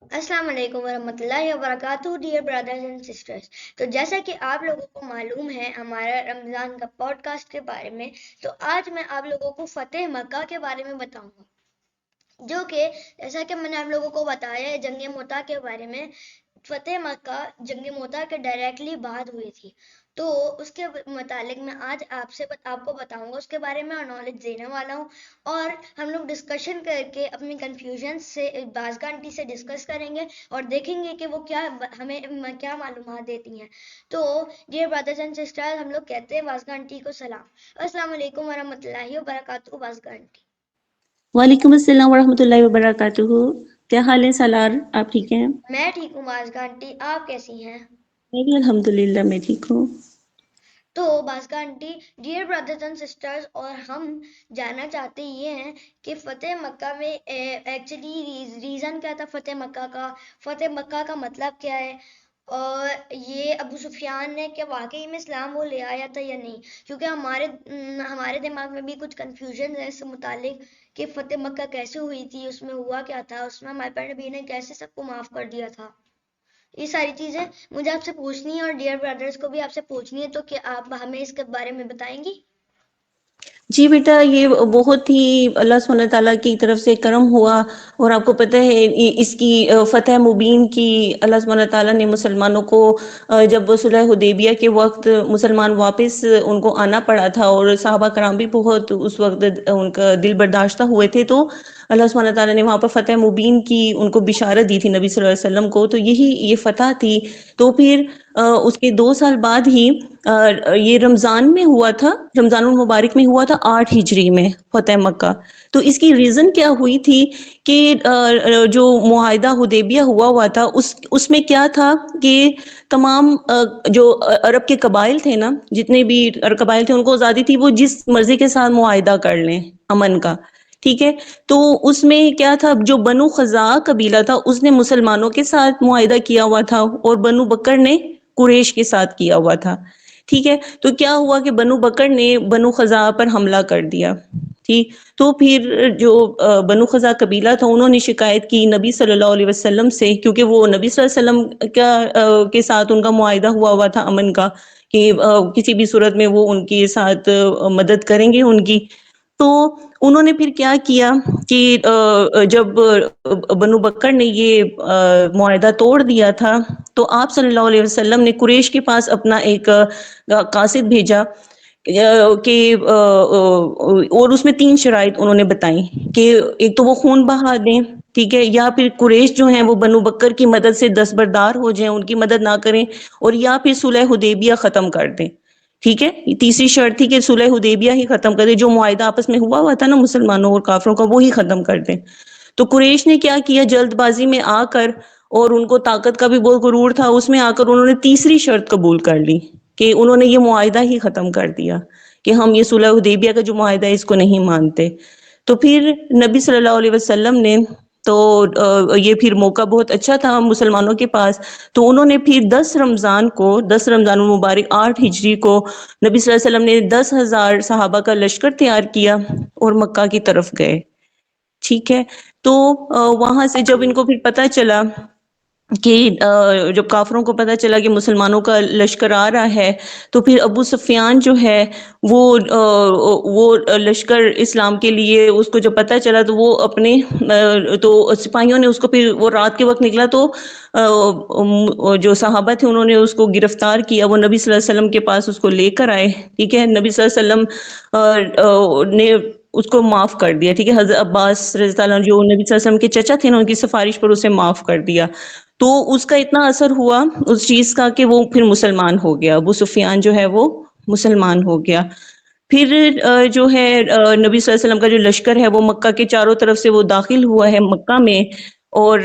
السلام علیکم ورحمۃ اللہ وبرکاتہ ڈیئر برادرز اینڈ سسٹرز. تو جیسا کہ آپ لوگوں کو معلوم ہے ہمارا رمضان کا پوڈ کاسٹ کے بارے میں، تو آج میں آپ لوگوں کو فتح مکہ کے بارے میں بتاؤں گا، جو کہ جیسا کہ میں نے آپ لوگوں کو بتایا ہے جنگ موتا کے بارے میں. فتح مکہ جنگ موتا کے ڈائریکٹلی بعد ہوئی تھی، تو اس کے متعلق میں آج آپ کو بتاؤں گا، اس کے بارے میں نالج دینے والا ہوں. اور ہم لوگ ڈسکشن کر کے اپنی کنفیوژن سے بازگاہ آنٹی سے ڈسکس کریں گے اور دیکھیں گے کہ وہ ہمیں کیا معلومات دیتی ہیں. تو ڈیئر برادرز اینڈ سسٹرز، ہم لوگ کہتے ہیں بازگاہ آنٹی کو سلام. السلام علیکم ورحمۃ اللہ وبرکاتہ بازگاہ آنٹی. وعلیکم السلام ورحمۃ اللہ وبرکاتہ. کیا حال ہے سالار؟ آپ ٹھیک ہیں؟ میں ٹھیک ہوں بازگاہ آنٹی، آپ کیسی ہیں؟ میں بھی الحمدللہ میں ٹھیک ہوں. تو Bazgah aunty, dear brothers and sisters, اور ہم جاننا چاہتے یہ ہیں کہ فتح مکہ میں ایکچولی ریزن کیا تھا فتح مکہ کا، فتح مکہ کا مطلب کیا ہے، اور یہ ابو سفیان نے کہ واقعی میں اسلام وہ لے آیا تھا یا نہیں. کیونکہ ہمارے دماغ میں بھی کچھ کنفیوژن ہے اس سے متعلق کہ فتح مکہ کیسے ہوئی تھی، اس میں ہوا کیا تھا، اس میں ہمارے پیارے نبی نے کیسے سب کو معاف کر دیا تھا. یہ ساری چیزیں مجھے آپ سے پوچھنی ہے اور ڈیئر برادرز کو بھی آپ سے پوچھنی ہے، تو کیا آپ ہمیں اس کے بارے میں بتائیں گی؟ جی بیٹا، یہ بہت ہی اللہ سبحانہ تعالیٰ کی طرف سے کرم ہوا، اور آپ کو پتہ ہے اس کی فتح مبین کی اللہ سبحانہ تعالیٰ نے مسلمانوں کو جب صلح حدیبیہ کے وقت مسلمان واپس ان کو آنا پڑا تھا، اور صحابہ کرام بھی بہت اس وقت ان کا دل برداشتہ ہوئے تھے، تو اللہ سبحانہ تعالیٰ نے وہاں پر فتح مبین کی ان کو بشارت دی تھی نبی صلی اللہ علیہ وسلم کو. تو یہ فتح تھی. تو پھر اس کے 2 سال بعد ہی یہ رمضان میں ہوا تھا، رمضان المبارک میں ہوا تھا 8 ہجری میں فتح مکہ. تو اس کی ریزن کیا ہوئی تھی کہ جو معاہدہ حدیبیہ ہوا تھا اس میں کیا تھا کہ تمام جو عرب کے قبائل تھے نا، جتنے بھی قبائل تھے، ان کو آزادی تھی وہ جس مرضی کے ساتھ معاہدہ کر لیں امن کا. ٹھیک ہے. تو اس میں کیا تھا، جو بنو خزاعہ قبیلہ تھا اس نے مسلمانوں کے ساتھ معاہدہ کیا ہوا تھا، اور بنو بکر نے قریش کے ساتھ کیا ہوا تھا. ٹھیک ہے. تو کیا ہوا کہ بنو بکر نے بنو خزاعہ پر حملہ کر دیا. ٹھیک. تو پھر جو بنو خزاعہ قبیلہ تھا انہوں نے شکایت کی نبی صلی اللہ علیہ وسلم سے، کیونکہ وہ نبی صلی اللہ علیہ وسلم کے ساتھ ان کا معاہدہ ہوا تھا امن کا، کہ کسی بھی صورت میں وہ ان کے ساتھ مدد کریں گے ان کی. تو انہوں نے پھر کیا کیا کہ جب بنو بکر نے یہ معاہدہ توڑ دیا تھا، تو آپ صلی اللہ علیہ وسلم نے قریش کے پاس اپنا ایک قاصد بھیجا کہ اور اس میں 3 شرائط انہوں نے بتائیں کہ ایک تو وہ خون بہا دیں، ٹھیک ہے، یا پھر قریش جو ہیں وہ بنو بکر کی مدد سے دستبردار ہو جائیں، ان کی مدد نہ کریں، اور یا پھر صلح حدیبیہ ختم کر دیں. ٹھیک ہے. تیسری شرط تھی کہ صلح حدیبیہ ہی ختم کر دیں، جو معاہدہ آپس میں ہوا تھا نا مسلمانوں اور کافروں کا، وہی ختم کر دیں. تو قریش نے کیا کیا، جلد بازی میں آ کر، اور ان کو طاقت کا بھی بہت غرور تھا، اس میں آ کر انہوں نے تیسری شرط قبول کر لی کہ انہوں نے یہ معاہدہ ہی ختم کر دیا کہ ہم یہ صلح حدیبیہ کا جو معاہدہ ہے اس کو نہیں مانتے. تو پھر نبی صلی اللہ علیہ وسلم نے، تو یہ پھر موقع بہت اچھا تھا مسلمانوں کے پاس، تو انہوں نے پھر 10 رمضان المبارک 8 ہجری کو نبی صلی اللہ علیہ وسلم نے 10,000 صحابہ کا لشکر تیار کیا اور مکہ کی طرف گئے. ٹھیک ہے. تو وہاں سے جب ان کو پھر پتہ چلا کہ جب کافروں کو پتہ چلا کہ مسلمانوں کا لشکر آ رہا ہے، تو پھر ابو سفیان جو ہے وہ لشکر اسلام کے لیے، اس کو جب پتہ چلا تو وہ اپنے تو سپاہیوں نے اس کو، پھر وہ رات کے وقت نکلا تو جو صحابہ تھے انہوں نے اس کو گرفتار کیا، وہ نبی صلی اللہ علیہ وسلم کے پاس اس کو لے کر آئے. ٹھیک ہے. نبی صلی اللہ علیہ وسلم نے اس کو معاف کر دیا. ٹھیک ہے. حضرت عباس رضی اللہ عنہ جو نبی صلی اللہ علیہ وسلم کے چچا تھے نا، ان کی سفارش پر اسے معاف کر دیا. تو اس کا اتنا اثر ہوا اس چیز کا کہ وہ پھر مسلمان ہو گیا، ابو سفیان جو ہے وہ مسلمان ہو گیا. پھر جو ہے نبی صلی اللہ علیہ وسلم کا جو لشکر ہے وہ مکہ کے چاروں طرف سے وہ داخل ہوا ہے مکہ میں. اور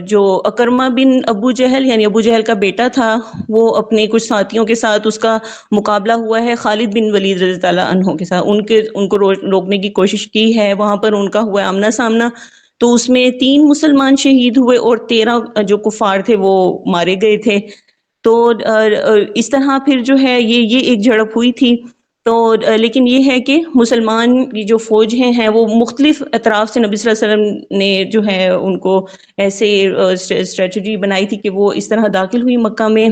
جو اکرمہ بن ابو جہل، یعنی ابو جہل کا بیٹا تھا، وہ اپنے کچھ ساتھیوں کے ساتھ اس کا مقابلہ ہوا ہے خالد بن ولید رضی اللہ عنہ کے ساتھ. ان کو روکنے کی کوشش کی ہے، وہاں پر ان کا ہوا آمنا سامنا. تو اس میں 3 مسلمان شہید ہوئے اور 13 جو کفار تھے وہ مارے گئے تھے. تو اس طرح پھر جو ہے یہ ایک جھڑپ ہوئی تھی. تو لیکن یہ ہے کہ مسلمان کی جو فوج ہیں وہ مختلف اطراف سے نبی صلی اللہ علیہ وسلم نے جو ہے ان کو ایسے اسٹریٹجی بنائی تھی کہ وہ اس طرح داخل ہوئی مکہ میں.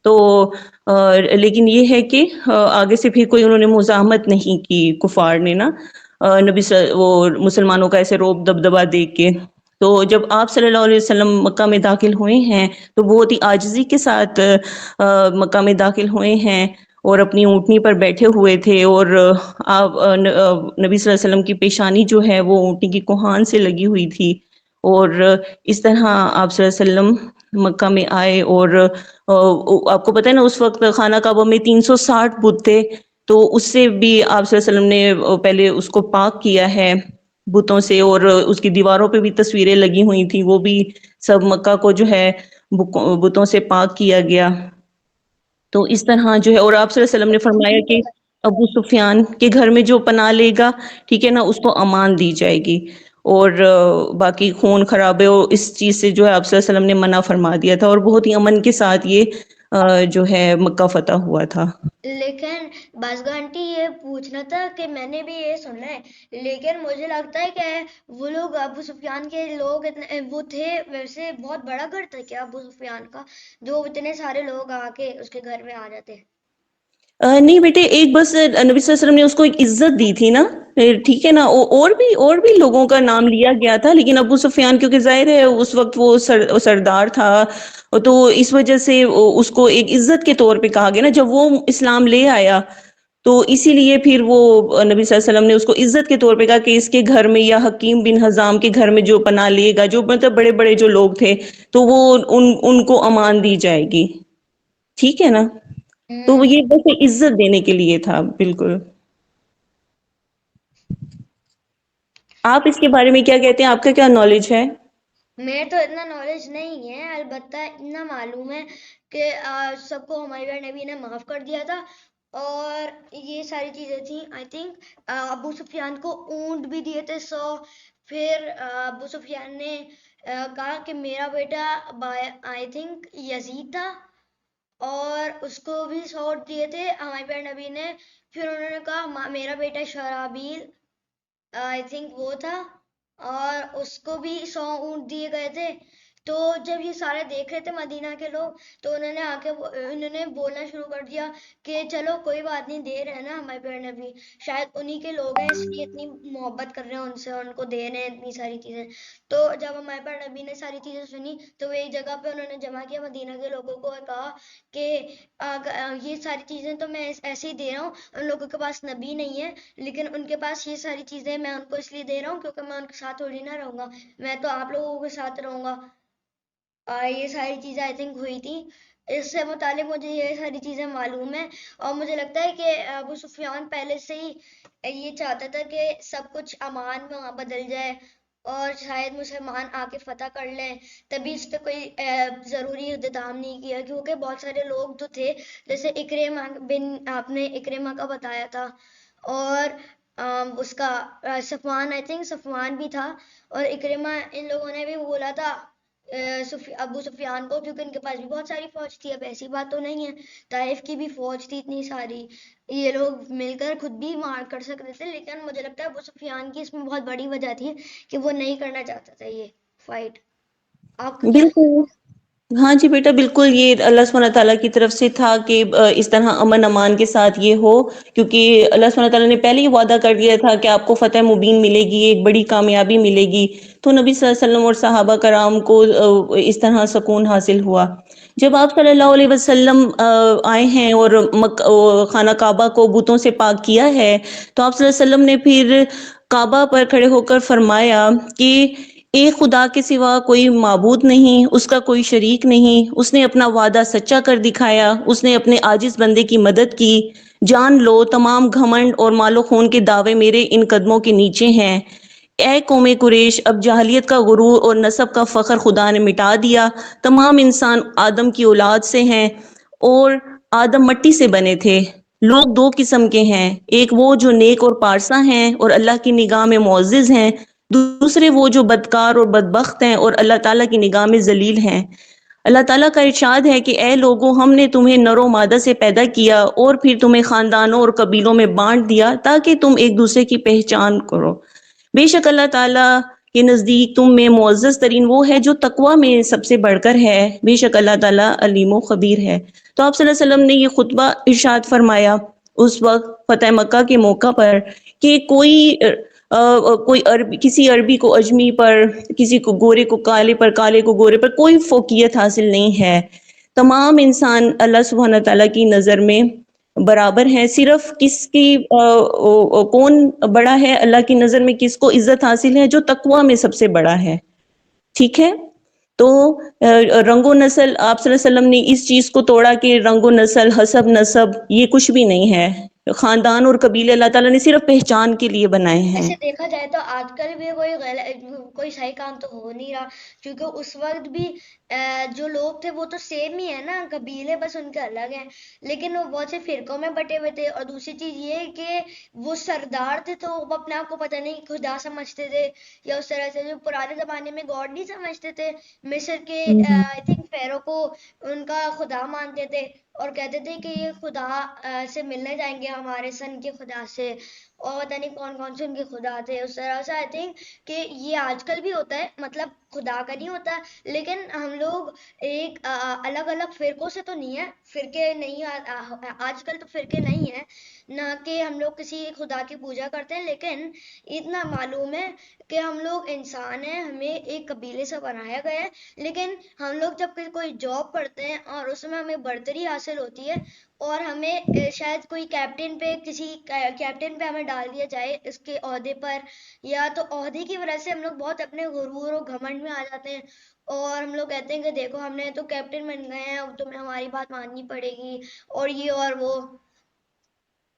تو لیکن یہ ہے کہ آگے سے پھر کوئی انہوں نے مزاحمت نہیں کی کفار نے نا وہ مسلمانوں کا ایسے روب دبدبا دیکھ کے. تو جب آپ صلی اللہ علیہ وسلم مکہ میں داخل ہوئے ہیں تو بہت ہی عاجزی کے ساتھ مکہ میں داخل ہوئے ہیں اور اپنی اونٹنی پر بیٹھے ہوئے تھے, اور آپ نبی صلی اللہ علیہ وسلم کی پیشانی جو ہے وہ اونٹنی کی کوہان سے لگی ہوئی تھی. اور اس طرح آپ صلی اللہ علیہ وسلم مکہ میں آئے, اور آپ کو پتہ ہے نا اس وقت خانہ کعبہ میں 360 بت تھے, تو اس سے بھی آپ صلی اللہ علیہ وسلم نے پہلے اس کو پاک کیا ہے بتوں سے, اور اس کی دیواروں پہ بھی تصویریں لگی ہوئی تھی, وہ بھی سب مکہ کو جو ہے بتوں سے پاک کیا گیا. تو اس طرح جو ہے, اور آپ صلی اللہ علیہ وسلم نے فرمایا کہ ابو سفیان کے گھر میں جو پناہ لے گا, ٹھیک ہے نا, اس کو امان دی جائے گی, اور باقی خون خرابے اور اس چیز سے جو ہے آپ صلی اللہ علیہ وسلم نے منع فرما دیا تھا, اور بہت ہی امن کے ساتھ یہ جو ہے مکہ فتح ہوا تھا. لیکن بازگاہ آنٹی یہ پوچھنا تھا کہ میں نے بھی یہ سنا ہے, لیکن مجھے لگتا ہے کہ وہ لوگ ابو سفیان کے لوگ اتنے وہ تھے, ویسے بہت بڑا گھر تھا کیا ابو سفیان کا, جو اتنے سارے لوگ آ کے اس کے گھر میں آ جاتے ہیں؟ نہیں بیٹے, ایک بس نبی صلی اللہ علیہ وسلم نے اس کو ایک عزت دی تھی نا, ٹھیک ہے نا, اور بھی لوگوں کا نام لیا گیا تھا, لیکن ابو سفیان کیونکہ ظاہر ہے اس وقت وہ سردار تھا, تو اس وجہ سے اس کو ایک عزت کے طور پہ کہا گیا نا, جب وہ اسلام لے آیا تو اسی لیے پھر وہ نبی صلی اللہ علیہ وسلم نے اس کو عزت کے طور پہ کہا کہ اس کے گھر میں یا حکیم بن حزام کے گھر میں جو پناہ لے گا, جو مطلب بڑے بڑے جو لوگ تھے, تو وہ ان کو امان دی جائے گی, ٹھیک ہے نا. تو وہ یہ بس عزت دینے کے لیے تھا. بالکل. آپ اس کے بارے میں کیا کہتے ہیں, آپ کا کیا نالج ہے؟ میرے تو اتنا نالج نہیں ہے, البتہ اتنا معلوم ہے کہ سب کو ہمارے پیارے نبی نے معاف کر دیا تھا, اور یہ ساری چیزیں تھیں. آئی تھنک ابو سفیان کو اونٹ بھی دیے تھے 100. پھر ابو سفیان نے کہا کہ میرا بیٹا آئی تھنک یزید تھا, اور اس کو بھی 100 دیے تھے ہمارے پیارے نبی نے. پھر انہوں نے کہا میرا بیٹا شرابیل آئی تھنک وہ تھا, اور اس کو بھی 100 اونٹ دیے گئے تھے. تو جب یہ سارے دیکھ رہے تھے مدینہ کے لوگ, تو انہوں نے انہوں نے بولنا شروع کر دیا کہ چلو کوئی بات نہیں, دے رہے ہیں نا ہمارے پیارے نبی, شاید انہی کے لوگ ہیں اس لیے اتنی محبت کر رہے ہیں ان سے, ان کو دے رہے ہیں اتنی ساری چیزیں. تو جب ہمارے پیارے نبی نے ساری چیزیں سنی تو وہ ایک جگہ پہ انہوں نے جمع کیا مدینہ کے لوگوں کو, اور کہا کہ یہ ساری چیزیں تو میں ایسے ہی دے رہا ہوں, ان لوگوں کے پاس نبی نہیں ہے, لیکن ان کے پاس یہ ساری چیزیں میں ان کو اس لیے دے رہا ہوں کیونکہ میں ان کے ساتھ تھوڑی نہ رہوں گا, میں تو آپ لوگوں کے ساتھ رہوں گا. یہ ساری چیزیں آئی تھنک ہوئی تھی. اس سے متعلق مجھے یہ ساری چیزیں معلوم ہیں, اور مجھے لگتا ہے کہ ابو سفیان پہلے سے ہی یہ چاہتا تھا کہ سب کچھ امان میں بدل جائے, اور شاید مسلمان آ کے فتح کر لیں, تبھی اس پہ کوئی ضروری اقتدام نہیں کیا, کیونکہ بہت سارے لوگ تو تھے, جیسے اکرمہ بن, آپ نے اکرمہ کا بتایا تھا, اور اس کا صفوان, آئی تھنک صفوان بھی تھا, اور اکرمہ, ان لوگوں نے بھی بولا تھا ابو سفیان کو, کیونکہ ان کے پاس بھی بہت ساری فوج تھی. اب ایسی بات تو نہیں ہے, طائف کی بھی فوج تھی اتنی ساری, یہ لوگ مل کر خود بھی مار کر سکتے تھے, لیکن مجھے لگتا ہے ابو سفیان کی اس میں بہت بڑی وجہ تھی کہ وہ نہیں کرنا چاہتا تھا یہ فائٹ. آپ کا کیا؟ بالکل. ہاں جی بیٹا, بالکل یہ اللہ سبحانہ تعالیٰ کی طرف سے تھا کہ اس طرح امن امان کے ساتھ یہ ہو, کیونکہ اللہ سبحانہ تعالیٰ نے پہلے ہی وعدہ کر دیا تھا کہ آپ کو فتح مبین ملے گی, ایک بڑی کامیابی ملے گی. تو نبی صلی اللہ علیہ وسلم اور صحابہ کرام کو اس طرح سکون حاصل ہوا. جب آپ صلی اللہ علیہ وسلم آئے ہیں اور خانہ کعبہ کو بتوں سے پاک کیا ہے, تو آپ صلی اللہ علیہ وسلم نے پھر کعبہ پر کھڑے ہو کر فرمایا کہ ایک خدا کے سوا کوئی معبود نہیں, اس کا کوئی شریک نہیں, اس نے اپنا وعدہ سچا کر دکھایا, اس نے اپنے عاجز بندے کی مدد کی. جان لو تمام گھمنڈ اور مال و خون کے دعوے میرے ان قدموں کے نیچے ہیں. اے قوم قریش, اب جاہلیت کا غرور اور نسب کا فخر خدا نے مٹا دیا. تمام انسان آدم کی اولاد سے ہیں, اور آدم مٹی سے بنے تھے. لوگ دو قسم کے ہیں, ایک وہ جو نیک اور پارسا ہیں اور اللہ کی نگاہ میں معزز ہیں, دوسرے وہ جو بدکار اور بدبخت ہیں اور اللہ تعالیٰ کی نگاہ میں ذلیل ہیں. اللہ تعالیٰ کا ارشاد ہے کہ اے لوگوں، ہم نے تمہیں نر و مادہ سے پیدا کیا اور پھر تمہیں خاندانوں اور قبیلوں میں بانٹ دیا تاکہ تم ایک دوسرے کی پہچان کرو۔ بے شک اللہ تعالیٰ کے نزدیک تم میں معزز ترین وہ ہے جو تقوی میں سب سے بڑھ کر ہے، بے شک اللہ تعالیٰ علیم و خبیر ہے۔ تو آپ صلی اللہ علیہ وسلم نے یہ خطبہ ارشاد فرمایا اس وقت فتح مکہ کے موقع پر کہ کوئی کسی عربی کو اجمی پر، کسی کو گورے کو کالے پر، کالے کو گورے پر کوئی فوقیت حاصل نہیں ہے۔ تمام انسان اللہ سبحانہ تعالیٰ کی نظر میں برابر ہیں۔ صرف کس کی کون بڑا ہے اللہ کی نظر میں، کس کو عزت حاصل ہے؟ جو تقوی میں سب سے بڑا ہے، ٹھیک ہے؟ تو رنگ و نسل، آپ صلی اللہ علیہ وسلم نے اس چیز کو توڑا کہ رنگ و نسل، حسب نسب یہ کچھ بھی نہیں ہے۔ خاندان اور قبیلے اللہ تعالیٰ نے صرف پہچان کے لیے بنائے ہیں۔ ایسے دیکھا جائے تو آج کل بھی کوئی صحیح کام تو ہو نہیں رہا، کیونکہ اس وقت بھی جو لوگ تھے وہ تو سیم ہی ہے نا، قبیلے بس ان کے الگ ہیں، لیکن وہ بہت سے فرقوں میں بٹے ہوئے تھے۔ اور دوسری چیز یہ ہے کہ وہ سردار تھے تو وہ اپنے آپ کو پتہ نہیں خدا سمجھتے تھے، یا اس طرح سے جو پرانے زمانے میں گاڈ نہیں سمجھتے تھے۔ مصر کے آئی تھنک فیرو کو ان کا خدا مانتے تھے اور کہتے تھے کہ یہ خدا سے ملنے جائیں گے ہمارے سن کے خدا سے، اور پتہ نہیں کون کون سے ان کے خدا تھے۔ اس طرح سے آئی تھنک کہ یہ آج کل بھی ہوتا ہے، مطلب خدا کا نہیں ہوتا، لیکن ہم لوگ ایک الگ الگ فرقوں سے تو نہیں ہے، فرقے نہیں آج کل تو فرقے نہیں ہیں، نہ کہ ہم لوگ کسی خدا کی پوجا کرتے ہیں، لیکن اتنا معلوم ہے کہ ہم لوگ انسان ہیں، ہمیں ایک قبیلے سے بنایا گیا ہے، لیکن ہم لوگ جب کوئی جاب کرتے ہیں اور اس میں ہمیں برتری حاصل ہوتی ہے اور ہمیں شاید کوئی کسی کیپٹن پہ ہمیں ڈال دیا جائے اس کے عہدے پر، یا تو عہدے کی وجہ سے ہم لوگ بہت اپنے غرور و گھمنڈ میں آ جاتے ہیں، اور ہم لوگ کہتے ہیں کہ دیکھو ہم نے تو کیپٹن بن گئے ہیں، اب تمہیں ہماری بات ماننی پڑے گی، اور یہ اور وہ۔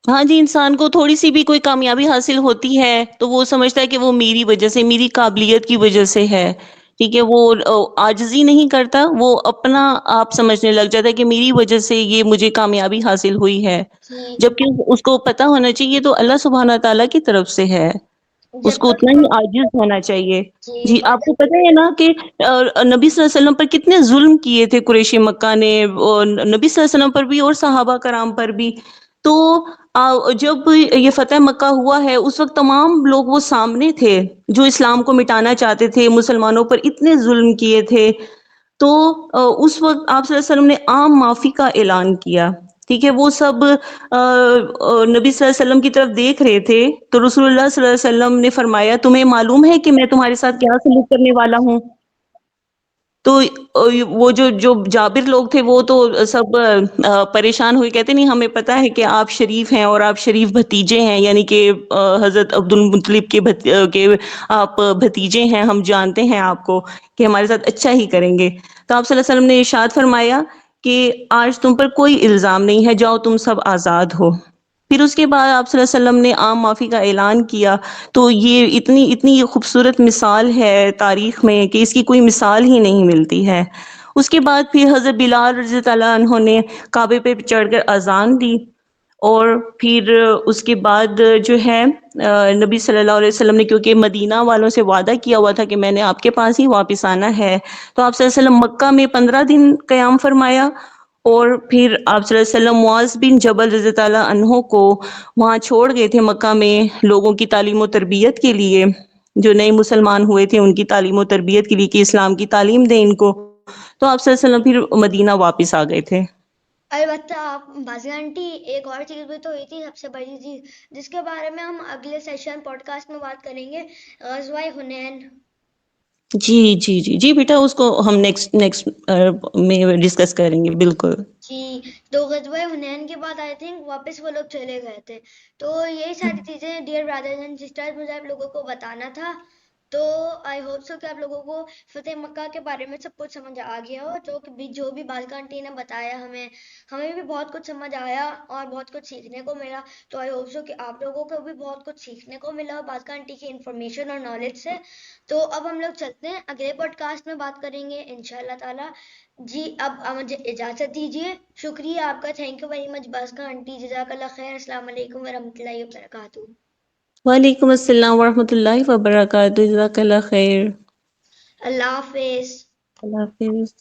ہاں جی، انسان کو تھوڑی سی بھی کوئی کامیابی حاصل ہوتی ہے تو وہ سمجھتا ہے کہ وہ میری وجہ سے، میری قابلیت کی وجہ سے ہے، ٹھیک ہے؟ وہ عاجزی نہیں کرتا، وہ اپنا آپ سمجھنے لگ جاتا ہے کہ میری وجہ سے یہ مجھے کامیابی حاصل ہوئی ہے، جی، جبکہ اس کو پتہ ہونا چاہیے یہ تو اللہ سبحانہ تعالیٰ کی طرف سے ہے، اس جب کو تک اتنا ہی ہم عاجز ہونا چاہیے۔ جی جی، آپ کو پتہ ہے نا کہ نبی صلی اللہ علیہ وسلم پر کتنے ظلم کیے تھے قریش مکہ نے، اور نبی صلی اللہ علیہ وسلم پر بھی اور صحابہ کرام پر بھی۔ تو جب یہ فتح مکہ ہوا ہے اس وقت تمام لوگ وہ سامنے تھے جو اسلام کو مٹانا چاہتے تھے، مسلمانوں پر اتنے ظلم کیے تھے۔ تو اس وقت آپ صلی اللہ علیہ وسلم نے عام معافی کا اعلان کیا، ٹھیک ہے؟ وہ سب نبی صلی اللہ علیہ وسلم کی طرف دیکھ رہے تھے، تو رسول اللہ صلی اللہ علیہ وسلم نے فرمایا تمہیں معلوم ہے کہ میں تمہارے ساتھ کیا سلوک کرنے والا ہوں؟ تو وہ جو جابر لوگ تھے وہ تو سب پریشان ہوئے، کہتے نہیں ہمیں پتہ ہے کہ آپ شریف ہیں اور آپ شریف بھتیجے ہیں، یعنی کہ حضرت عبد المطلب کے آپ بھتیجے ہیں، ہم جانتے ہیں آپ کو کہ ہمارے ساتھ اچھا ہی کریں گے۔ تو آپ صلی اللہ علیہ وسلم نے ارشاد فرمایا کہ آج تم پر کوئی الزام نہیں ہے، جاؤ تم سب آزاد ہو۔ پھر اس کے بعد آپ صلی اللہ علیہ وسلم نے عام معافی کا اعلان کیا۔ تو یہ اتنی خوبصورت مثال ہے تاریخ میں کہ اس کی کوئی مثال ہی نہیں ملتی ہے۔ اس کے بعد پھر حضرت بلال رضی اللہ عنہ نے کعبے پہ چڑھ کر اذان دی، اور پھر اس کے بعد جو ہے نبی صلی اللہ علیہ وسلم نے، کیونکہ مدینہ والوں سے وعدہ کیا ہوا تھا کہ میں نے آپ کے پاس ہی واپس آنا ہے، تو آپ صلی اللہ علیہ وسلم مکہ میں 15 دن قیام فرمایا، اور پھر آپ صلی اللہ علیہ وسلم معاذ بن جبل رضی اللہ عنہ کو وہاں چھوڑ گئے تھے مکہ میں لوگوں کی تعلیم و تربیت کے لیے، جو نئے مسلمان ہوئے تھے ان کی تعلیم و تربیت کے لیے کہ اسلام کی تعلیم دیں ان کو۔ تو آپ صلی اللہ علیہ وسلم پھر مدینہ واپس آ گئے تھے۔ البتہ آپ بازی آنٹی، ایک اور چیز بھی تو ہوئی تھی سب سے بڑی چیز، جس کے بارے میں ہم اگلے سیشن پوڈ کاسٹ میں بات کریں گے، غزوہ حنین۔ جی جی جی جی بیٹا، اس کو ہم نیکسٹ میں ڈسکس کریں گے، بالکل۔ جی، تو غزوہ حنین کے بعد آئی تھنک واپس وہ لوگ چلے گئے تھے۔ تو یہی ساری چیزیں ڈیئر برادرز اینڈ سسٹرز مجھے آپ لوگوں کو بتانا تھا۔ تو آئی ہوپ سو کہ آپ لوگوں کو فتح مکہ کے بارے میں سب کچھ سمجھ آ گیا ہو، جو بھی بازگا آنٹی نے بتایا ہمیں بھی بہت کچھ سمجھ آیا اور بہت کچھ سیکھنے کو ملا۔ تو آئی ہوپ سو کہ آپ لوگوں کو بھی بہت کچھ سیکھنے کو ملا بازگا آنٹی کی انفارمیشن اور نالج سے۔ تو اب ہم لوگ چلتے ہیں، اگلے پوڈ کاسٹ میں بات کریں گے انشاءاللہ تعالی۔ جی، اب مجھے اجازت دیجیے، شکریہ آپ کا، thank you very much Bazga aunty, جزاک اللہ خیر، السلام علیکم ورحمۃ اللہ وبرکاتہ۔ وعلیکم السلام ورحمۃ اللہ وبرکاتہ، جزاک اللہ خیر۔ اللہ حافظ۔ اللہ حافظ۔